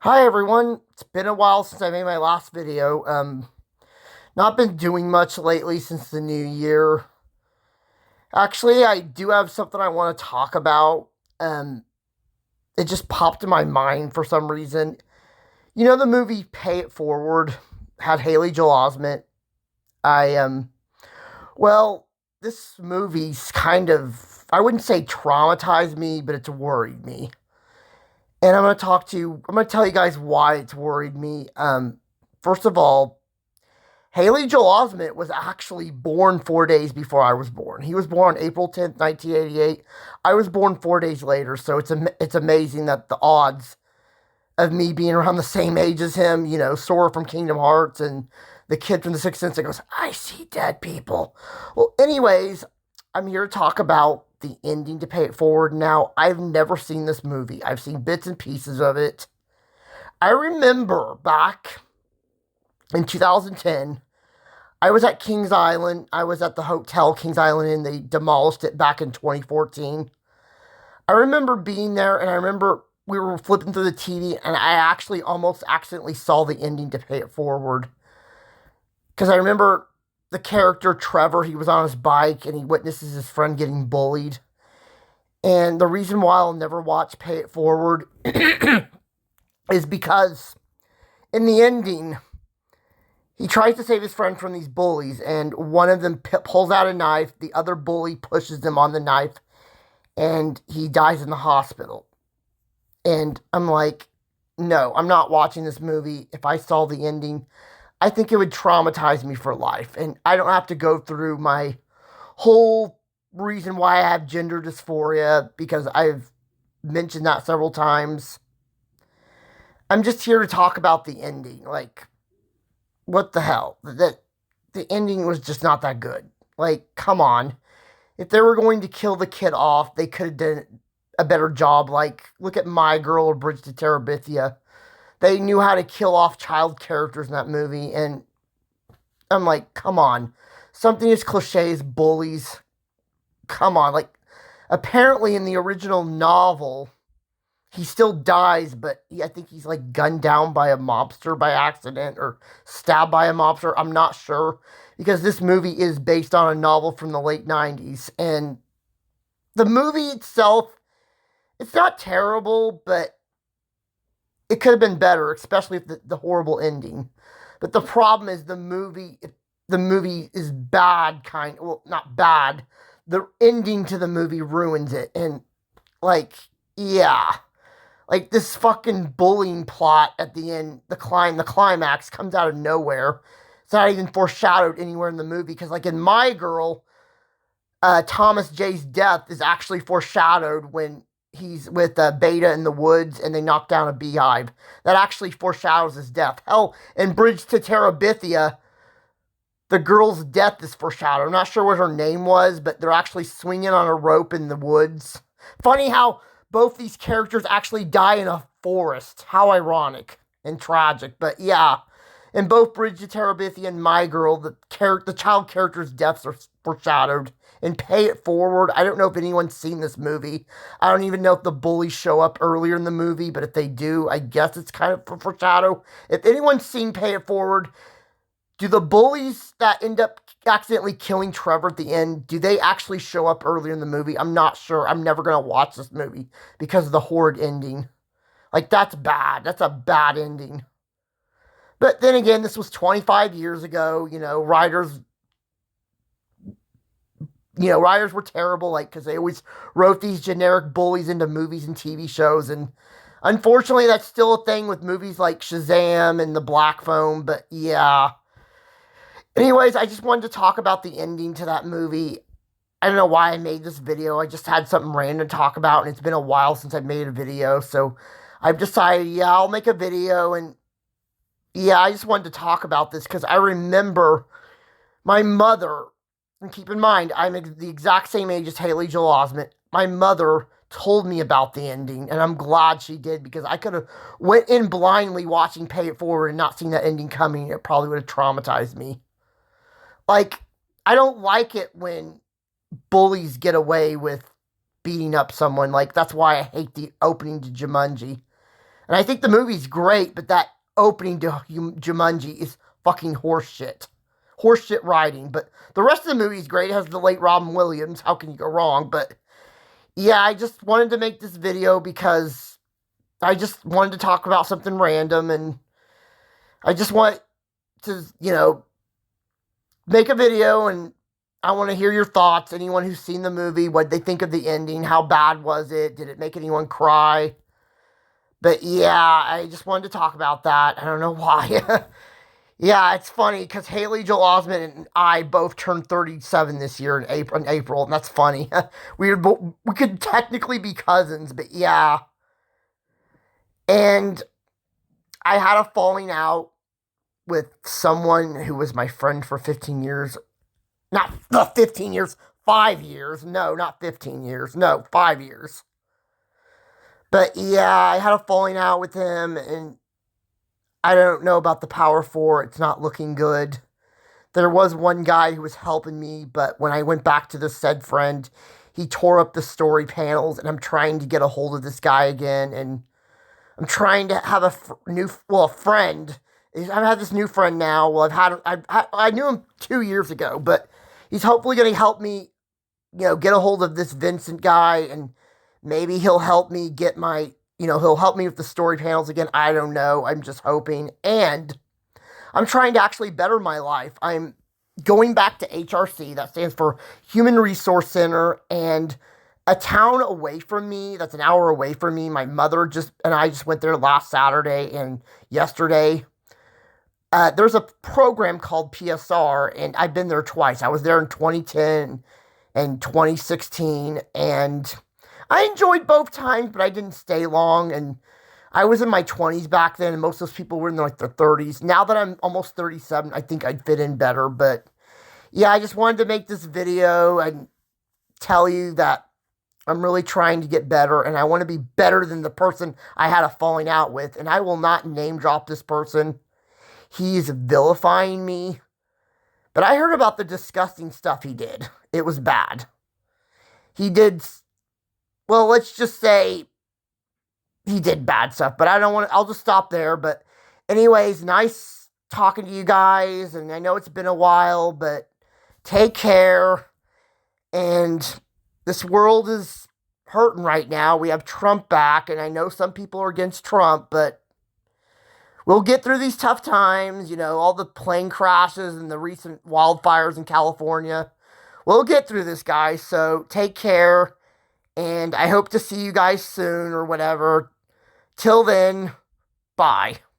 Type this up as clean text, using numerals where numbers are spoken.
Hi everyone, it's been a while since I made my last video. Not been doing much lately since the new year. Actually, I do have something I want to talk about. Um, it just popped in my mind for some reason. You know the movie Pay It Forward had Haley Joel Osment. I well, this movie's kind of, I wouldn't say traumatized me, but it's worried me. And I'm gonna tell you guys why it's worried me. First of all, Haley Joel Osment was actually born 4 days before I was born. He was born April 10th, 1988. I was born 4 days later, so it's amazing that the odds of me being around the same age as him, Sora from Kingdom Hearts and the kid from The Sixth Sense that goes, I see dead people. Well, anyways, I'm here to talk about the ending to Pay It Forward. Now, I've never seen this movie. I've seen bits and pieces of it. I remember back in 2010, I was at Kings Island. I was at the Hotel Kings Island and they demolished it back in 2014. I remember being there and I remember we were flipping through the TV and I actually almost accidentally saw the ending to Pay It Forward. Because I remember the character Trevor, he was on his bike and he witnesses his friend getting bullied. And the reason why I'll never watch Pay It Forward is because in the ending, he tries to save his friend from these bullies, and one of them pulls out a knife. The other bully pushes him on the knife, and he dies in the hospital. And I'm like, no, I'm not watching this movie. If I saw the ending, I think it would traumatize me for life. And I don't have to go through my whole reason why I have gender dysphoria, because I've mentioned that several times. I'm just here to talk about the ending. Like, what the hell? The ending was just not that good. Like, come on. If they were going to kill the kid off, they could have done a better job. Like, look at My Girl or Bridge to Terabithia. They knew how to kill off child characters in that movie, and I'm like, come on. Something as cliche as bullies. Come on. Like, apparently in the original novel, he still dies, but I think he's like gunned down by a mobster by accident or stabbed by a mobster. I'm not sure because this movie is based on a novel from the late 90s. And the movie itself, it's not terrible, but it could have been better, especially if the horrible ending. But the problem is the movie is bad, well, not bad. The ending to the movie ruins it. And, like, yeah. Like this fucking bullying plot at the end, the climax comes out of nowhere. It's not even foreshadowed anywhere in the movie because, like in My Girl, Thomas J's death is actually foreshadowed when he's with Beta in the woods and they knock down a beehive. That actually foreshadows his death. Hell, in Bridge to Terabithia, the girl's death is foreshadowed. I'm not sure what her name was, but they're actually swinging on a rope in the woods. Funny how both these characters actually die in a forest. How ironic and tragic. But yeah, in both Bridge to Terabithia and My Girl, the child characters' deaths are foreshadowed. And Pay It Forward, I don't know if anyone's seen this movie. I don't even know if the bullies show up earlier in the movie, but if they do, I guess it's kind of a foreshadow. If anyone's seen Pay It Forward, do the bullies that end up accidentally killing Trevor at the end, do they actually show up earlier in the movie? I'm not sure. I'm never going to watch this movie because of the horrid ending. Like, that's bad. That's a bad ending. But then again, this was 25 years ago. Writers were terrible, like, because they always wrote these generic bullies into movies and TV shows. And unfortunately, that's still a thing with movies like Shazam and The Black Phone. But yeah. Anyways, I just wanted to talk about the ending to that movie. I don't know why I made this video. I just had something random to talk about, and it's been a while since I made a video. So I've decided, yeah, I'll make a video. And yeah, I just wanted to talk about this because I remember my mother, and keep in mind, I'm the exact same age as Haley Joel Osment. My mother told me about the ending, and I'm glad she did because I could have went in blindly watching Pay It Forward and not seen that ending coming. It probably would have traumatized me. Like, I don't like it when bullies get away with beating up someone. Like, that's why I hate the opening to Jumanji. And And I think the movie's great, but that opening to Jumanji is fucking horseshit. Horseshit writing. But the rest of the movie's great. It has the late Robin Williams. How can you go wrong? But yeah, I just wanted to make this video because I just wanted to talk about something random, and I just want to, make a video, and I want to hear your thoughts. Anyone who's seen the movie, what they think of the ending, how bad was it? Did it make anyone cry? But yeah, I just wanted to talk about that. I don't know why. Yeah, it's funny because Haley Joel Osment and I both turned 37 this year in April, and that's funny. We could technically be cousins, but yeah. And I had a falling out with someone who was my friend for 15 years. Not 15 years, 5 years. No, not 15 years. No, 5 years. But yeah, I had a falling out with him, and I don't know about the Power 4. It's not looking good. There was one guy who was helping me, but when I went back to this said friend, he tore up the story panels, and I'm trying to get a hold of this guy again, and I'm trying to have a friend. I've had this new friend now. Well, I knew him 2 years ago, but he's hopefully going to help me, get a hold of this Vincent guy, and maybe he'll help me get he'll help me with the story panels again. I don't know. I'm just hoping. And I'm trying to actually better my life. I'm going back to HRC. That stands for Human Resource Center. And a town away from me, that's an hour away from me, my mother and I just went there last Saturday and yesterday. There's a program called PSR, and I've been there twice. I was there in 2010 and 2016, and I enjoyed both times, but I didn't stay long, and I was in my 20s back then, and most of those people were in their 30s. Now that I'm almost 37, I think I'd fit in better, but yeah, I just wanted to make this video and tell you that I'm really trying to get better, and I want to be better than the person I had a falling out with, and I will not name drop this person. He's vilifying me, but I heard about the disgusting stuff he did. It was bad. He did, well, let's just say he did bad stuff, but I'll just stop there. But anyways, nice talking to you guys, and I know it's been a while, but take care. And this world is hurting right now. We have Trump back, and I know some people are against Trump, but we'll get through these tough times, all the plane crashes and the recent wildfires in California. We'll get through this, guys, so take care, and I hope to see you guys soon or whatever. Till then, bye.